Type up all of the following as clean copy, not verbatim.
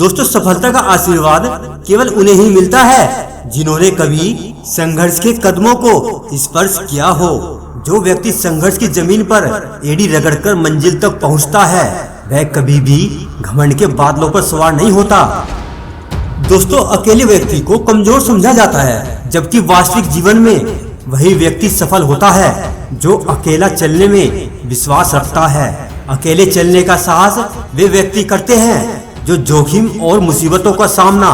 दोस्तों, सफलता का आशीर्वाद केवल उन्हें ही मिलता है जिन्होंने कभी संघर्ष के कदमों को स्पर्श किया हो। जो व्यक्ति संघर्ष की जमीन पर एड़ी रगड़कर मंजिल तक पहुंचता है, वह कभी भी घमंड के बादलों पर सवार नहीं होता। दोस्तों, अकेले व्यक्ति को कमजोर समझा जाता है, जबकि वास्तविक जीवन में वही व्यक्ति सफल होता है जो अकेला चलने में विश्वास रखता है। अकेले चलने का साहस वे व्यक्ति करते हैं जो जोखिम और मुसीबतों का सामना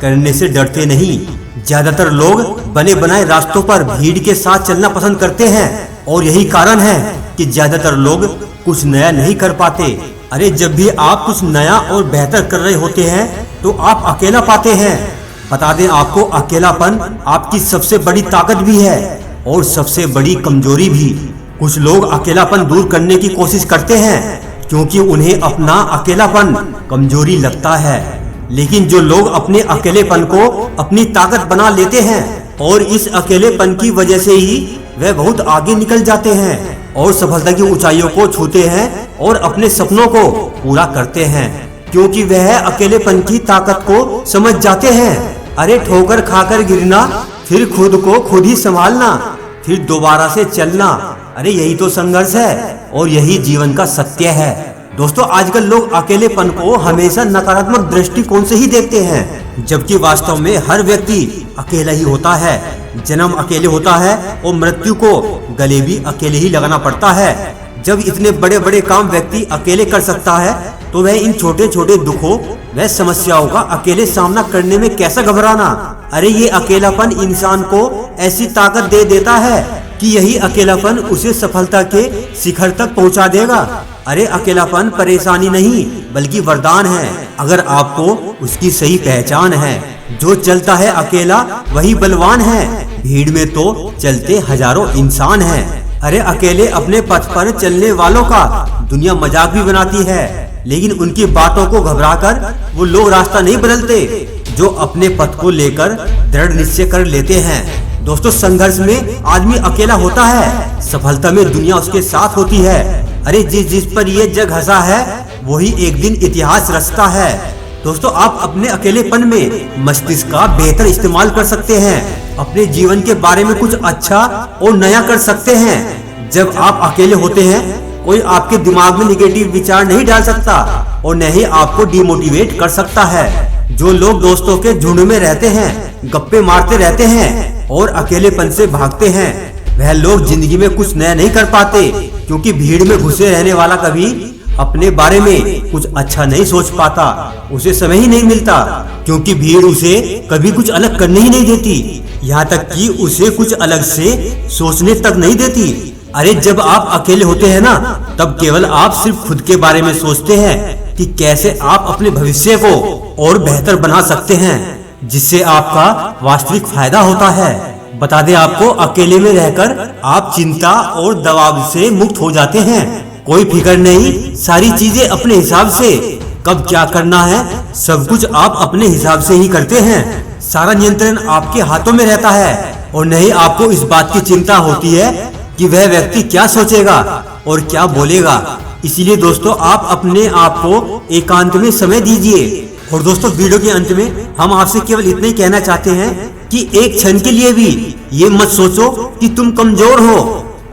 करने से डरते नहीं। ज्यादातर लोग बने बनाए रास्तों पर भीड़ के साथ चलना पसंद करते हैं और यही कारण है कि ज्यादातर लोग कुछ नया नहीं कर पाते। अरे, जब भी आप कुछ नया और बेहतर कर रहे होते हैं तो आप अकेला पाते हैं। बता दें आपको, अकेलापन आपकी सबसे बड़ी ताकत भी है और सबसे बड़ी कमजोरी भी। कुछ लोग अकेलापन दूर करने की कोशिश करते हैं क्योंकि उन्हें अपना अकेलापन कमजोरी लगता है, लेकिन जो लोग अपने अकेलेपन को अपनी ताकत बना लेते हैं और इस अकेलेपन की वजह से ही वे बहुत आगे निकल जाते हैं और सफलता की ऊंचाइयों को छूते हैं और अपने सपनों को पूरा करते हैं, क्योंकि वह अकेलेपन की ताकत को समझ जाते हैं। अरे, ठोकर खाकर गिरना, फिर खुद को खुद ही संभालना, फिर दोबारा से चलना, अरे यही तो संघर्ष है और यही जीवन का सत्य है। दोस्तों, आजकल लोग अकेलेपन को हमेशा नकारात्मक दृष्टिकोण से ही देखते हैं, जबकि वास्तव में हर व्यक्ति अकेला ही होता है। जन्म अकेले होता है और मृत्यु को गले भी अकेले ही लगाना पड़ता है। जब इतने बड़े बड़े काम व्यक्ति अकेले कर सकता है तो वह इन छोटे छोटे दुखों व समस्याओं का अकेले सामना करने में कैसा घबराना। अरे, ये अकेलापन इंसान को ऐसी ताकत दे देता है कि यही अकेलापन उसे सफलता के शिखर तक पहुंचा देगा। अरे, अकेलापन परेशानी नहीं बल्कि वरदान है, अगर आपको उसकी सही पहचान है। जो चलता है अकेला वही बलवान है, भीड़ में तो चलते हजारों इंसान हैं। अरे, अकेले अपने पथ पर चलने वालों का दुनिया मजाक भी बनाती है, लेकिन उनकी बातों को घबराकर वो लोग रास्ता नहीं बदलते जो अपने पथ को लेकर दृढ़ निश्चय कर लेते हैं। दोस्तों, संघर्ष में आदमी अकेला होता है, सफलता में दुनिया उसके साथ होती है। अरे, जिस पर ये जग हंसा है वही एक दिन इतिहास रचता है। दोस्तों, आप अपने अकेलेपन में मस्तिष्क का बेहतर इस्तेमाल कर सकते हैं, अपने जीवन के बारे में कुछ अच्छा और नया कर सकते हैं। जब आप अकेले होते हैं कोई आपके दिमाग में निगेटिव विचार नहीं डाल सकता और न ही आपको डिमोटिवेट कर सकता है। जो लोग दोस्तों के झुंड में रहते हैं, गप्पे मारते रहते हैं और अकेलेपन से भागते हैं, वह लोग जिंदगी में कुछ नया नहीं कर पाते, क्योंकि भीड़ में घुसे रहने वाला कभी अपने बारे में कुछ अच्छा नहीं सोच पाता। उसे समय ही नहीं मिलता, क्योंकि भीड़ उसे कभी कुछ अलग करने ही नहीं देती, यहाँ तक कि उसे कुछ अलग से सोचने तक नहीं देती। अरे, जब आप अकेले होते हैं ना, तब केवल आप सिर्फ खुद के बारे में सोचते हैं कि कैसे आप अपने भविष्य को और बेहतर बना सकते हैं, जिससे आपका वास्तविक फायदा होता है। बता दें आपको, अकेले में रहकर आप चिंता और दबाव से मुक्त हो जाते हैं। कोई फिक्र नहीं, सारी चीजें अपने हिसाब से, कब क्या करना है सब कुछ आप अपने हिसाब से ही करते हैं। सारा नियंत्रण आपके हाथों में रहता है और नहीं आपको इस बात की चिंता होती है कि वह व्यक्ति क्या सोचेगा और क्या बोलेगा। इसीलिए दोस्तों, आप अपने आप को एकांत में समय दीजिए। और दोस्तों, वीडियो के अंत में हम आपसे केवल इतना ही कहना चाहते हैं कि एक क्षण के लिए भी ये मत सोचो कि तुम कमजोर हो।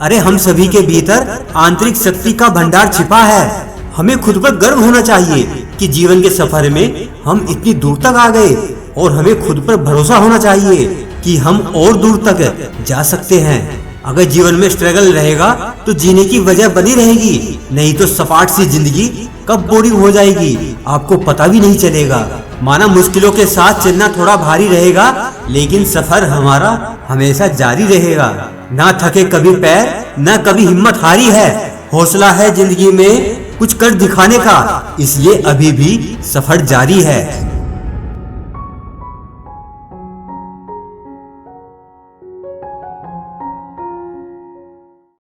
अरे, हम सभी के भीतर आंतरिक शक्ति का भंडार छिपा है। हमें खुद पर गर्व होना चाहिए कि जीवन के सफर में हम इतनी दूर तक आ गए, और हमें खुद पर भरोसा होना चाहिए कि हम और दूर तक जा सकते हैं। अगर जीवन में स्ट्रगल रहेगा तो जीने की वजह बनी रहेगी, नहीं तो सपाट सी जिंदगी कब बोरिंग हो जाएगी आपको पता भी नहीं चलेगा। माना मुश्किलों के साथ चलना थोड़ा भारी रहेगा, लेकिन सफर हमारा हमेशा जारी रहेगा। ना थके कभी पैर, ना कभी हिम्मत हारी है। हौसला है जिंदगी में कुछ कर दिखाने का, इसलिए अभी भी सफर जारी है।